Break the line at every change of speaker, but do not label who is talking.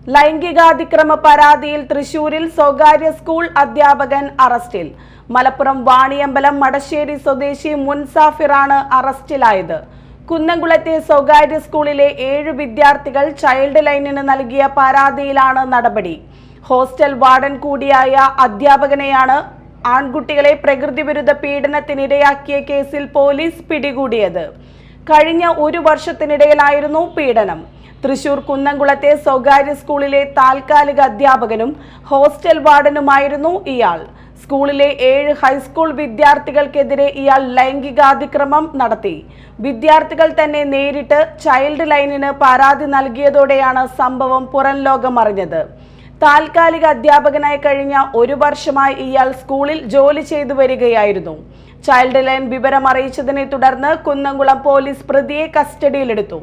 ലൈംഗികാതിക്രമ പരാതിയിൽ തൃശൂരിൽ സ്വകാര്യ സ്കൂൾ അധ്യാപകൻ അറസ്റ്റിൽ. മലപ്പുറം വാണിയമ്പലം മടശ്ശേരി സ്വദേശി മുൻസാഫിറാണ് അറസ്റ്റിലായത്. കുന്നംകുളത്തെ സ്വകാര്യ സ്കൂളിലെ 7 വിദ്യാർത്ഥികൾ ചൈൽഡ് ലൈനിന് നൽകിയ പരാതിയിലാണ് നടപടി. ഹോസ്റ്റൽ വാർഡൻ കൂടിയായ അധ്യാപകനെയാണ് ആൺകുട്ടികളെ പ്രകൃതിവിരുദ്ധ പീഡനത്തിനിരയാക്കിയ കേസിൽ പോലീസ് പിടികൂടിയത്. കഴിഞ്ഞ 1 വർഷത്തിനിടയിലായിരുന്നു പീഡനം. തൃശൂർ കുന്നംകുളത്തെ സ്വകാര്യ സ്കൂളിലെ താൽക്കാലിക അധ്യാപകനും ഹോസ്റ്റൽ വാർഡനുമായിരുന്നു ഇയാൾ. സ്കൂളിലെ 7 ഹൈസ്കൂൾ വിദ്യാർത്ഥികൾക്കെതിരെ ഇയാൾ ലൈംഗികാതിക്രമം നടത്തി. വിദ്യാർത്ഥികൾ തന്നെ നേരിട്ട് ചൈൽഡ് ലൈനിന് പരാതി നൽകിയതോടെയാണ് സംഭവം പുറം ലോകം അറിഞ്ഞത്. താൽക്കാലിക അധ്യാപകനായി കഴിഞ്ഞ 1 വർഷമായി ഇയാൾ സ്കൂളിൽ ജോലി ചെയ്തു വരികയായിരുന്നു. ചൈൽഡ് ലൈൻ വിവരം അറിയിച്ചതിനെ തുടർന്ന് കുന്നംകുളം പോലീസ് പ്രതിയെ കസ്റ്റഡിയിലെടുത്തു.